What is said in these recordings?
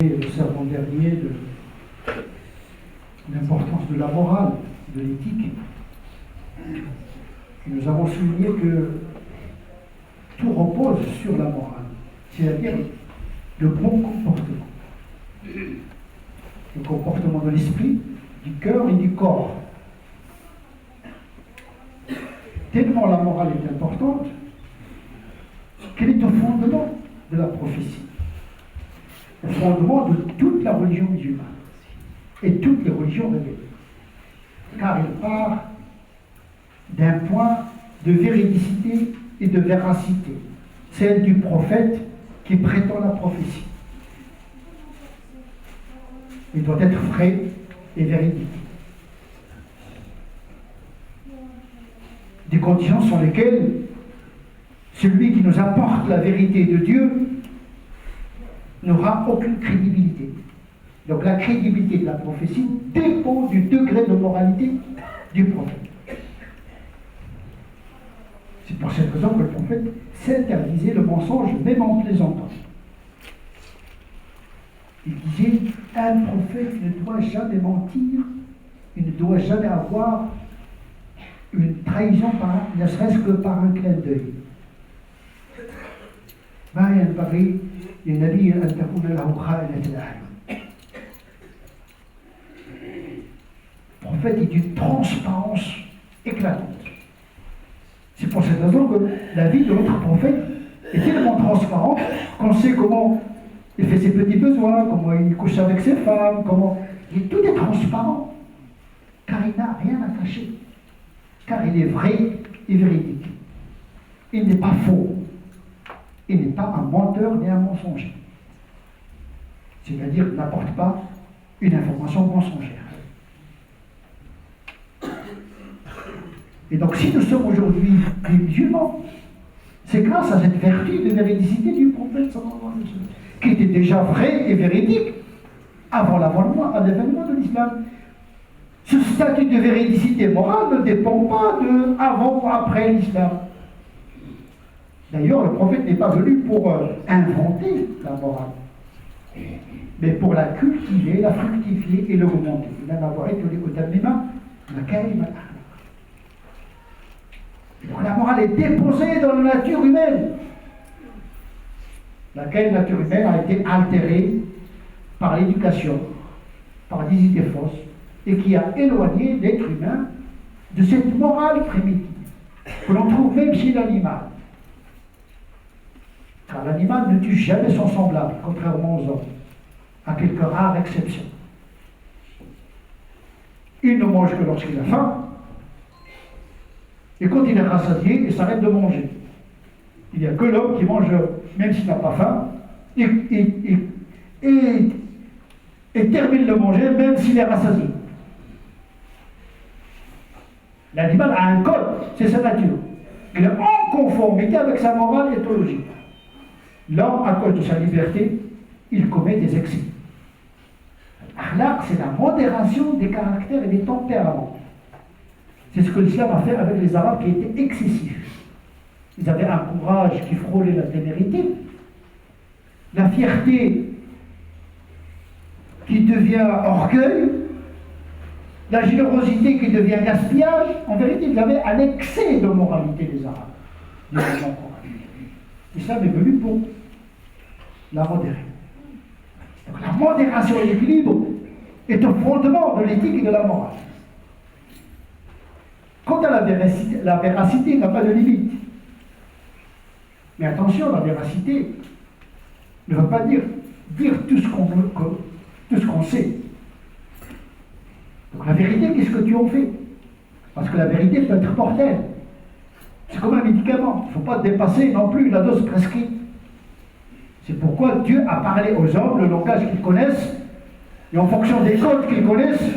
Et le sermon dernier de l'importance de la morale, de l'éthique. Nous avons souligné que tout repose sur la morale, c'est-à-dire le bon comportement. Le comportement de l'esprit, du cœur et du corps. Tellement la morale est importante qu'elle est au fondement de la prophétie, au fondement de toute la religion musulmane et toutes les religions révélées. Car elle part d'un point de véridicité et de véracité, celle du prophète qui prétend la prophétie. Il doit être frais et véridique. Des conditions sur lesquelles celui qui nous apporte la vérité de Dieu n'aura aucune crédibilité. Donc la crédibilité de la prophétie dépend du degré de moralité du prophète. C'est pour cette raison que le prophète s'interdisait le mensonge, même en plaisantant. Il disait, un prophète ne doit jamais mentir, il ne doit jamais avoir une trahison, ne serait-ce que par un clin d'œil. ما ينبغي للنبي أن تكون له خائنة الأعين. Le prophète est d'une transparence éclatante. C'est pour cette raison que la vie de notre prophète est tellement transparente qu'on sait comment il fait ses petits besoins, comment il couche avec ses femmes, tout est transparent, car il n'a rien à cacher, car il est vrai et véridique. Il n'est pas faux, il n'est pas un menteur ni un mensonger. C'est-à-dire qu'il n'apporte pas une information mensongère. Et donc si nous sommes aujourd'hui des musulmans, c'est grâce à cette vertu de véridicité du prophète sallallahu alayhi wa sallam, qui était déjà vrai et véridique avant l'avènement de l'islam. Ce statut de véridicité morale ne dépend pas de avant ou après l'islam. D'ailleurs, le prophète n'est pas venu pour inventer la morale, mais pour la cultiver, la fructifier et l'augmenter. Même avoir été au Tamima, la kalima. Donc la morale est déposée dans la nature humaine, laquelle nature humaine a été altérée par l'éducation, par des idées fausses, et qui a éloigné l'être humain de cette morale primitive, que l'on trouve même chez l'animal. Car l'animal ne tue jamais son semblable, contrairement aux hommes, à quelques rares exceptions. Il ne mange que lorsqu'il a faim, et quand il est rassasié, il s'arrête de manger. Il n'y a que l'homme qui mange, même s'il n'a pas faim, et termine de manger, même s'il est rassasié. L'animal a un code, c'est sa nature. Il est en conformité avec sa morale éthologique. L'homme, à cause de sa liberté, il commet des excès. L'akhlaq, c'est la modération des caractères et des tempéraments. C'est ce que l'islam a fait avec les Arabes qui étaient excessifs. Ils avaient un courage qui frôlait la témérité, la fierté qui devient orgueil, la générosité qui devient gaspillage. En vérité, ils avaient un excès de moralité, les Arabes. L'islam est venu pour la modérer. Donc la modération et l'équilibre est au fondement de l'éthique et de la morale. Quant à la véracité n'a pas de limite. Mais attention, la véracité ne veut pas dire tout ce qu'on sait. Donc la vérité, qu'est-ce que tu en fais? Parce que la vérité peut être mortelle. C'est comme un médicament. Il ne faut pas dépasser non plus la dose prescrite. C'est pourquoi Dieu a parlé aux hommes le langage qu'ils connaissent, et en fonction des codes qu'ils connaissent,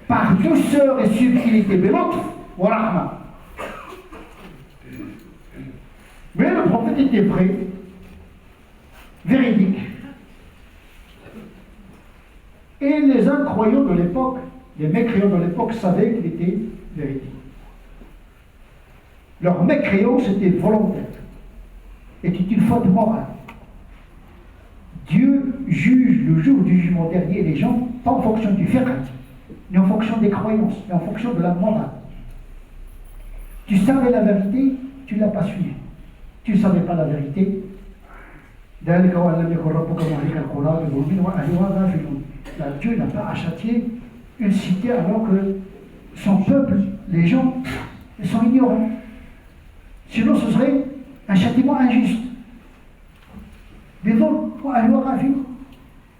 par douceur et subtilité. Mais l'autre, voilà. Mais le prophète était vrai, véridique. Et les incroyants de l'époque, les mécréants de l'époque savaient qu'il était véridique. Leur mécréance était volontaire, était une faute morale. Dieu juge le jour du jugement dernier les gens, pas en fonction du fiqh, mais en fonction des croyances, mais en fonction de la morale. Tu savais la vérité, tu ne l'as pas suivie. Tu ne savais pas la vérité. Dieu n'a pas à châtier une cité alors que son peuple, les gens, sont ignorants. Sinon ce serait un châtiment injuste.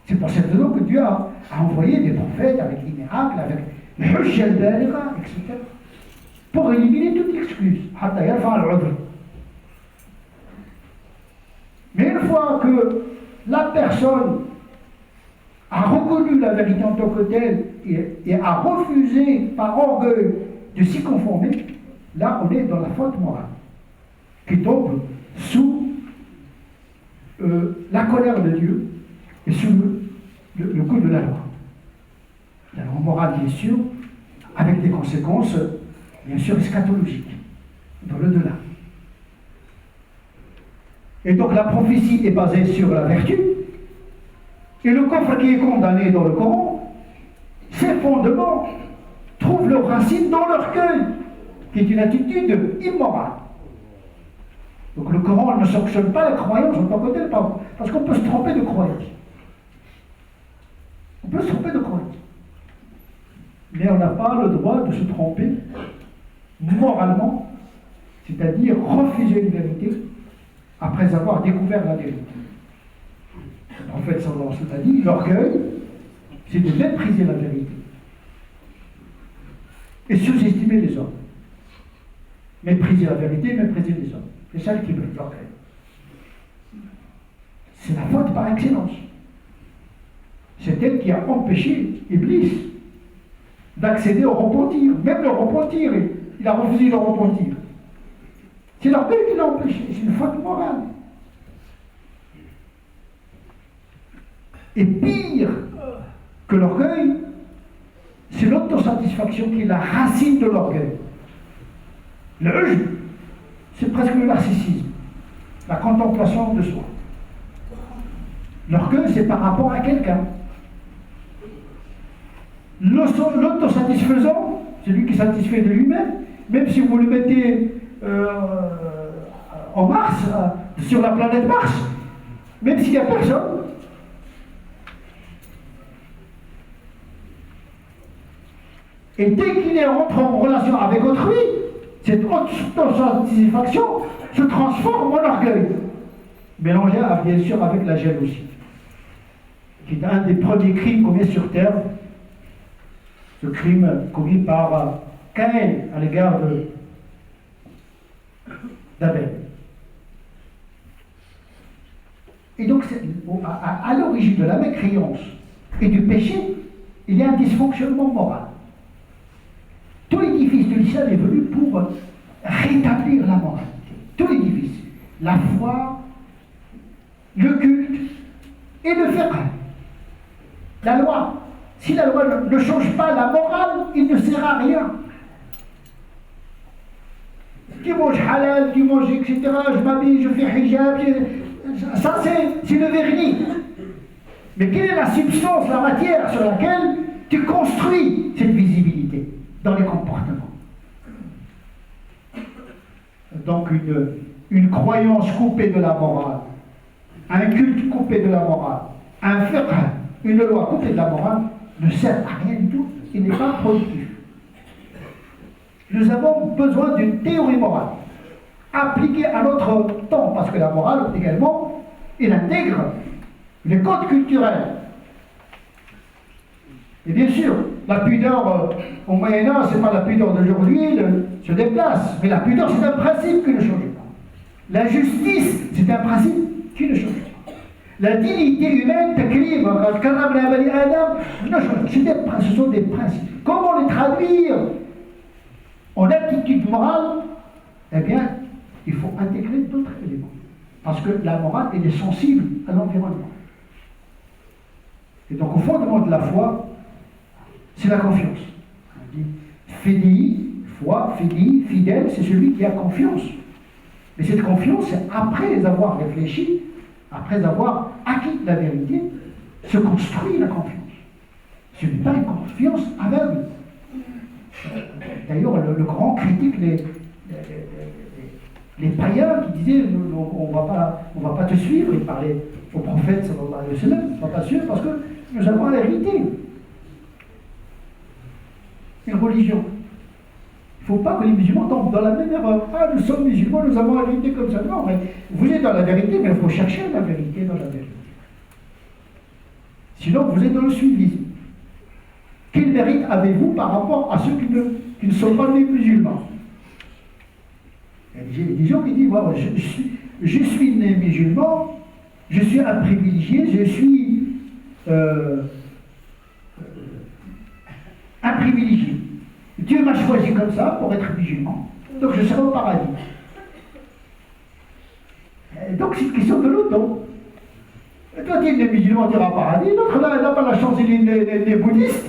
C'est pour cette raison que Dieu a envoyé des prophètes avec des miracles, avec le hujja al-baligha, etc. pour éliminer toute excuse. Mais une fois que la personne a reconnu la vérité en tant que telle et a refusé par orgueil de s'y conformer, là on est dans la faute morale, qui tombe sous la colère de Dieu et sous le coup de la loi. La loi morale, bien sûr, avec des conséquences, bien sûr, eschatologiques, dans le delà. Et donc la prophétie est basée sur la vertu, et le coffre qui est condamné dans le Coran, ses fondements trouvent leurs racines dans l'orgueil, qui est une attitude immorale. Donc le Coran ne sanctionne pas la croyance en tant que telle, parce qu'on peut se tromper de croyance. On peut se tromper de croyance. Mais on n'a pas le droit de se tromper moralement, c'est-à-dire refuser une vérité après avoir découvert la vérité. Le prophète sallallahu alayhi wa sallam a dit, l'orgueil, c'est de mépriser la vérité et sous-estimer les hommes. Mépriser la vérité, mépriser les hommes. C'est ça qui brille l'orgueil. C'est la faute par excellence. C'est elle qui a empêché Iblis d'accéder au repentir. Même le repentir, il a refusé de repentir. C'est l'orgueil qui l'a empêché. C'est une faute morale. Et pire que l'orgueil, c'est l'autosatisfaction qui est la racine de l'orgueil. Le ujb, c'est presque le narcissisme, la contemplation de soi. L'orgueil, c'est par rapport à quelqu'un. L'autosatisfaisant, c'est lui qui satisfait de lui-même, même si vous le mettez en Mars, sur la planète Mars, même s'il n'y a personne. Et dès qu'il est rentré en relation avec autrui, cette autosatisfaction se transforme en orgueil, mélangé bien sûr avec la jalousie, qui est un des premiers crimes commis sur Terre, ce crime commis par Caïn à l'égard d'Abel. Et donc, à l'origine de la mécréance et du péché, il y a un dysfonctionnement moral. Tout l'édifice de l'islam est venu pour rétablir la moralité. Tout l'édifice. La foi, le culte et le fiqh. La loi. Si la loi ne change pas la morale, il ne sert à rien. Tu manges halal, tu manges, etc. Je m'habille, je fais hijab. Ça, c'est le vernis. Mais quelle est la substance, la matière sur laquelle tu construis cette visibilité dans les comportements? Donc une croyance coupée de la morale, un culte coupé de la morale, un fiqh, une loi coupée de la morale, ne sert à rien du tout, il n'est pas productif. Nous avons besoin d'une théorie morale, appliquée à notre temps, parce que la morale également, elle intègre les codes culturels. Et bien sûr, la pudeur au Moyen-Âge, ce n'est pas la pudeur d'aujourd'hui, se déplace, mais la pudeur, c'est un principe qui ne change pas. La justice, c'est un principe qui ne change pas. La dignité humaine, ce sont des principes. Comment les traduire en attitude morale? Eh bien, il faut intégrer d'autres éléments. Parce que la morale, elle est sensible à l'environnement. Et donc, au fondement de la foi, c'est la confiance. On dit fédéi, foi, fédéi, fidèle, c'est celui qui a confiance. Mais cette confiance, c'est après avoir réfléchi, après avoir acquis la vérité, se construit la confiance. Ce n'est pas une confiance aveugle. D'ailleurs, le Coran critique les païens qui disaient on va pas te suivre. Il parlait au prophète sallallahu alayhi wa sallam, on ne va pas te suivre parce que nous avons hérité une religion. Il ne faut pas que les musulmans tombent dans la même erreur. Ah, nous sommes musulmans, nous avons hérité comme ça. Non, mais vous êtes dans la vérité, mais il faut chercher la vérité dans la vérité. Sinon, vous êtes dans le suivisme. Quel mérite avez-vous par rapport à ceux qui ne sont pas des musulmans? Il y a des gens qui disent voilà, je suis né musulman, je suis un privilégié, je suis un privilégié. Dieu m'a choisi comme ça pour être musulman, donc je serai au paradis. Donc c'est une question de l'auto. Toi, tu es né musulman, tu iras au paradis, l'autre là, il n'a pas la chance, il est bouddhiste.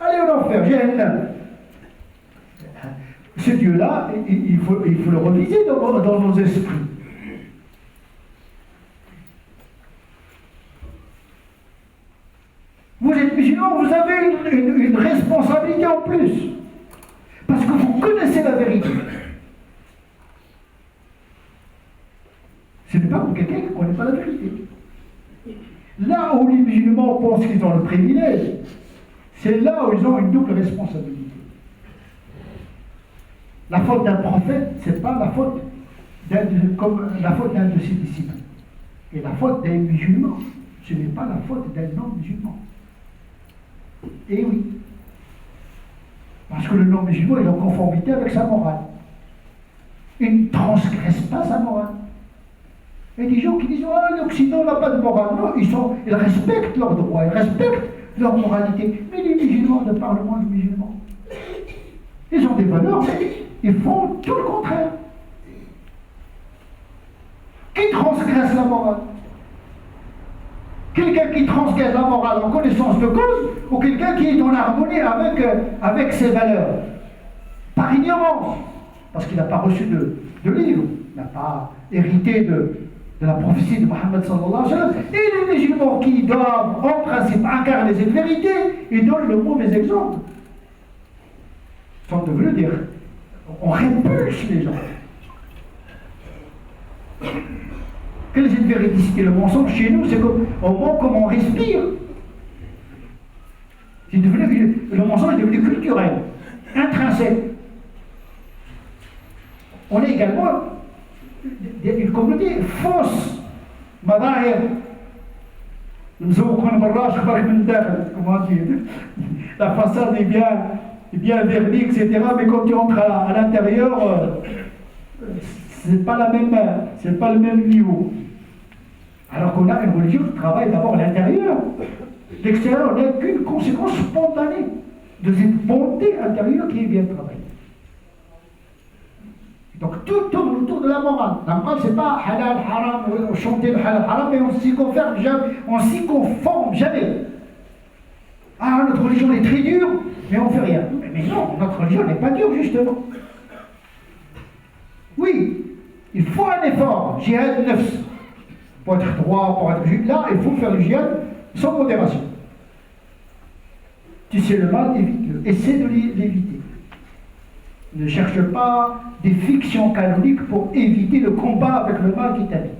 Allez en enfer, Jahannam. Ce Dieu-là, il faut le reviser dans nos esprits. Vous êtes musulman, vous avez une responsabilité en plus. Parce que vous connaissez la vérité. Ce n'est pas pour quelqu'un qui ne connaît pas la vérité. Là où les musulmans pensent qu'ils ont le privilège, c'est là où ils ont une double responsabilité. La faute d'un prophète, ce n'est pas la faute comme la faute d'un de ses disciples. Et la faute d'un musulman, ce n'est pas la faute d'un non-musulman. Et oui. Parce que le non-musulman est en conformité avec sa morale. Il ne transgresse pas sa morale. Il y a des gens qui disent ah, l'Occident n'a pas de morale. Non, ils respectent leurs droits, ils respectent leur moralité. Mais les musulmans, de par le monde musulman, ils ont des valeurs, mais ils font tout le contraire. Qui transgresse la morale? Quelqu'un qui transgresse la morale en connaissance de cause, ou quelqu'un qui est en harmonie avec ses valeurs, par ignorance, parce qu'il n'a pas reçu de livre, il n'a pas hérité de la prophétie de Mohammed sallallahu alayhi wa sallam. Et les musulmans qui doivent en principe incarner cette vérité, ils donnent le mauvais exemple. Sans devenir dire, on répulse les gens. Quelle est cette véridicité? Le mensonge chez nous, c'est au moment comment on respire. Le mensonge est devenu culturel, intrinsèque. On est également une communauté fausse. Madahir. Comment dire? La façade est bien vernie, etc. Mais quand tu entres à l'intérieur, c'est pas le même niveau. Alors qu'on a une religion qui travaille d'abord à l'intérieur. L'extérieur n'est qu'une conséquence spontanée de cette bonté intérieure qui est bien travaillée. Donc tout tourne autour de la morale. La morale, c'est pas halal, haram, chanter le halal, haram, mais on s'y conforme jamais. Ah, notre religion est très dure, mais on ne fait rien. Mais non, notre religion n'est pas dure, justement. Oui, il faut un effort, jihad nafs. Pour être droit, pour être juste, là, il faut faire le jihad sans modération. Tu sais le mal, évite-le. Essaie de l'éviter. Ne cherche pas des fictions canoniques pour éviter le combat avec le mal qui t'habite.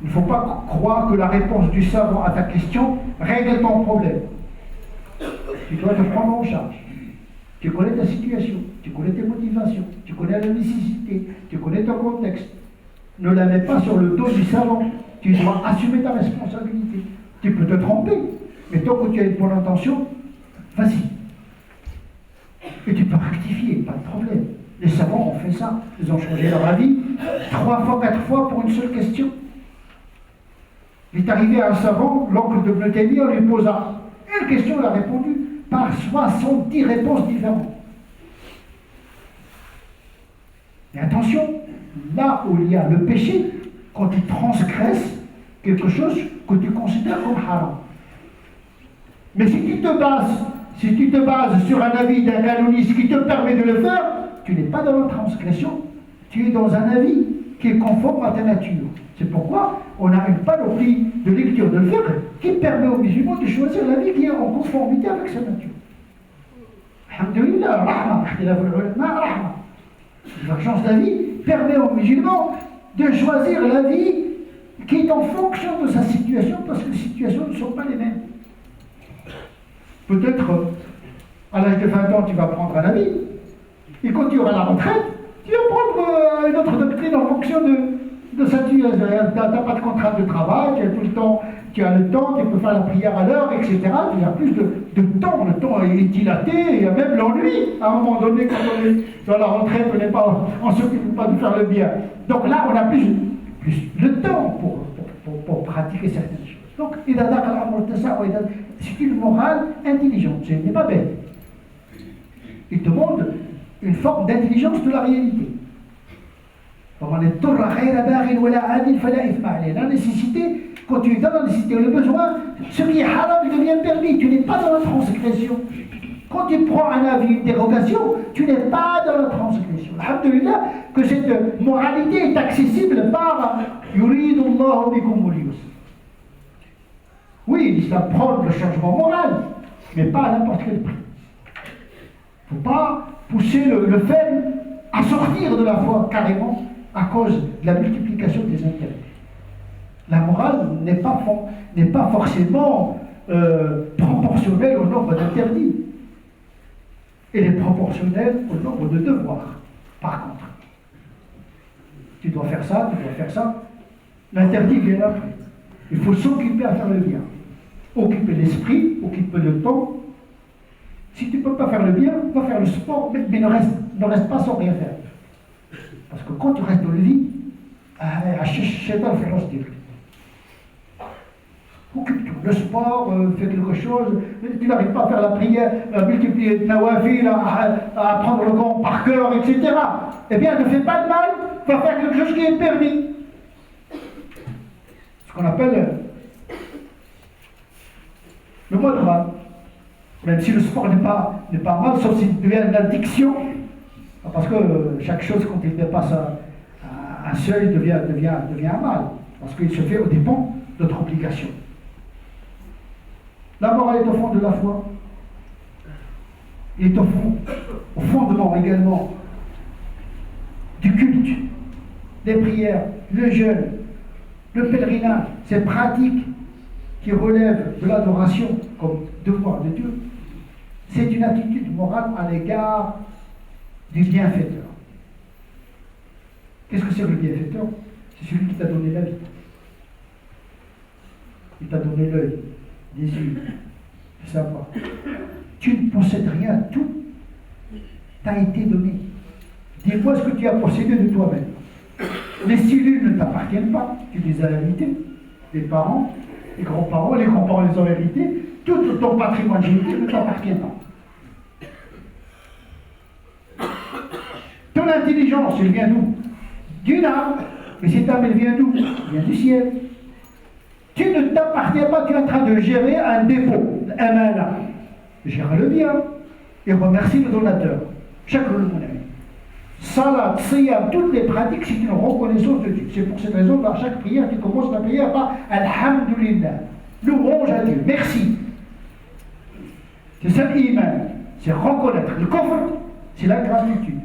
Il ne faut pas croire que la réponse du savant à ta question règle ton problème. Tu dois te prendre en charge. Tu connais ta situation, tu connais tes motivations, tu connais la nécessité, tu connais ton contexte. Ne la mets pas sur le dos du savant. Tu dois assumer ta responsabilité. Tu peux te tromper, mais tant que tu as une bonne intention, vas-y. Et tu peux rectifier, pas de problème. Les savants ont fait ça. Ils ont changé leur avis 3 fois, 4 fois pour une seule question. Il est arrivé à un savant, l'oncle de Ibn Taymiyyah, on lui posa une question, il a répondu par 70 réponses différentes. Et attention, là où il y a le péché, quand tu transgresses quelque chose que tu considères comme haram. Mais si tu te bases sur un avis d'un canoniste qui te permet de le faire, tu n'es pas dans la transgression, tu es dans un avis qui est conforme à ta nature. C'est pourquoi on a une panoplie de lecture de fiqh qui permet aux musulmans de choisir la vie qui est en conformité avec sa nature. Alhamdulillah, rahma, rahma. Divergence d'avis permet aux musulmans de choisir la vie qui est en fonction de sa situation, parce que les situations ne sont pas les mêmes. Peut-être, à l'âge de 20 ans, tu vas prendre un avis, et quand tu auras la retraite, tu vas prendre une autre doctrine en fonction de sa situation. Tu n'as pas de contrainte de travail, tu as tout le temps, tu as le temps, tu peux faire la prière à l'heure, etc. Tu as plus de temps, le temps est dilaté, il y a même l'ennui. À un moment donné, quand on est dans la retraite, on ne s'occupe pas de faire le bien. Donc là, on a plus le temps pour pratiquer certaines choses. Donc, c'est une morale intelligente, ce n'est pas bête. Il demande une forme d'intelligence de la réalité. La nécessité, quand tu es dans la nécessité, le besoin, ce qui est haram devient permis, tu n'es pas dans la transgression. Quand tu prends un avis, une dérogation, tu n'es pas dans la transgression. Alhamdulillah, que cette moralité est accessible par Yuridullahu bikumul yusr. Oui, l'islam prend le changement moral, mais pas à n'importe quel prix. Il ne faut pas pousser le faible à sortir de la foi carrément à cause de la multiplication des intérêts. La morale n'est pas forcément proportionnelle au nombre d'interdits. Elle est proportionnelle au nombre de devoirs. Par contre, tu dois faire ça, tu dois faire ça. L'interdit vient après. Il faut s'occuper à faire le bien. Occuper l'esprit, occuper le temps. Si tu ne peux pas faire le bien, va faire le sport, mais ne reste pas sans rien faire. Parce que quand tu restes dans le lit, occupe-toi. Le sport, fais quelque chose. Tu n'arrives pas à faire la prière, à multiplier le nawafil, à apprendre le Coran par cœur, etc. Eh bien, ne fais pas de mal, va faire quelque chose qui est permis. Ce qu'on appelle le modérable. Même si le sport n'est pas mal, sauf s'il devient une addiction. Parce que chaque chose, quand il dépasse un seuil, devient un mal. Parce qu'il se fait au dépens de notre obligation. La morale est au fond de la foi. Il est au fondement également du culte, des prières, le jeûne, le pèlerinage, ces pratiques qui relèvent de l'adoration comme devoir de Dieu. C'est une attitude morale à l'égard du bienfaiteur. Qu'est-ce que c'est le bienfaiteur? C'est celui qui t'a donné la vie. Il t'a donné l'œil, les yeux, le savoir. Tu ne possèdes rien, tout t'a été donné. Dis-moi ce que tu as possédé de toi-même. Les cellules ne t'appartiennent pas, tu les as héritées. Les parents, les grands-parents les ont hérités. Tout ton patrimoine génétique ne t'appartient pas. Ton intelligence, elle vient d'où? D'une âme. Mais cette âme, elle vient d'où? Elle vient du ciel. Tu ne t'appartiens pas, tu es en train de gérer un dépôt, un mana. Gère-le bien et remercie le donateur. Chaque jour, mon ami. Salat, siyam, toutes les pratiques, c'est une reconnaissance de Dieu. C'est pour cette raison qu'à chaque prière, tu commences la prière par Alhamdulillah. Louange à Dieu. Merci. C'est ça l'iman. C'est reconnaître. Le coffre, c'est la gratitude.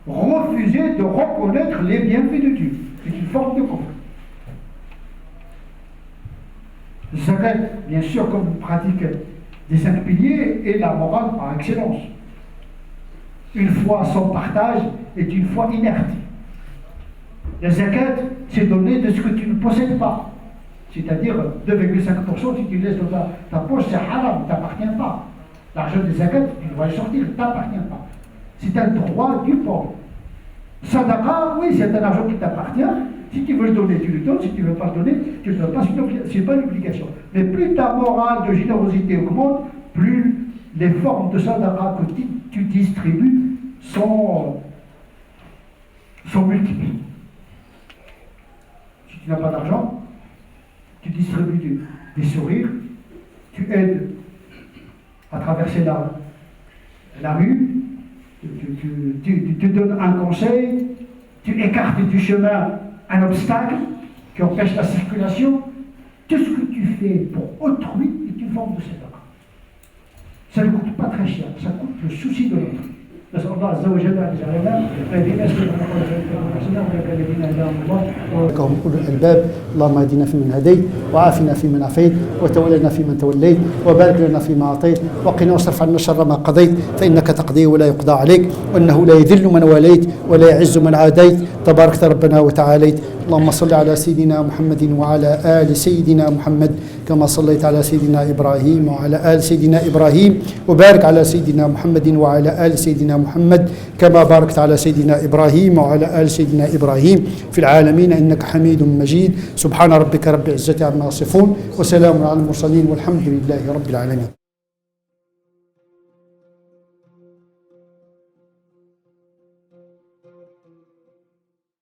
Refuser de reconnaître les bienfaits de Dieu. C'est une forme de coffre. Le zakat, bien sûr, comme pratique des 5 piliers, est la morale par excellence. Une foi sans partage est une foi inerte. La zakat, c'est donner de ce que tu ne possèdes pas. C'est-à-dire 2,5%, si tu laisses dans ta poche, c'est haram, ne t'appartient pas. L'argent des zakat, tu dois le sortir, ne t'appartient pas. C'est un droit du pauvre. Sadaqa, oui, c'est un argent qui t'appartient. Si tu veux le donner, tu le donnes. Si tu ne veux pas le donner, tu ne le donnes pas. Ce n'est pas une obligation. Mais plus ta morale de générosité augmente, plus les formes de sadaqa que tu distribues sont multiples. Si tu n'as pas d'argent, tu distribues des sourires, tu aides à traverser la rue, tu donnes un conseil, tu écartes du chemin un obstacle, qui empêche la circulation. Tout ce que tu fais pour autrui est une forme de sédaqa. Ça ne coûte pas très cher, ça coûte le souci de l'autre. نسأل الله عز وجل أن يجعلنا الذين يسلكون الحسنى ويك الذين هداهم الله. هم أولو الألباب. اللهم اهدنا فيمن هديت وعافنا فيمن عافيت وتولنا فيمن توليت وبارك لنا فيما أعطيت وقنا واصرف عنا شر ما قضيت فإنك تقضي ولا يقضى عليك وإنه لا يذل من واليت ولا يعز من عاديت تباركت ربنا وتعاليت. اللهم صل على سيدنا محمد وعلى آل سيدنا محمد كما صليت على سيدنا إبراهيم وعلى آل سيدنا إبراهيم وبارك على سيدنا محمد وعلى آل سيدنا محمد كما باركت على سيدنا إبراهيم وعلى آل سيدنا إبراهيم في العالمين إنك حميد مجيد. سبحان ربك رب العزة عما يصفون وسلام على المرسلين والحمد لله رب العالمين.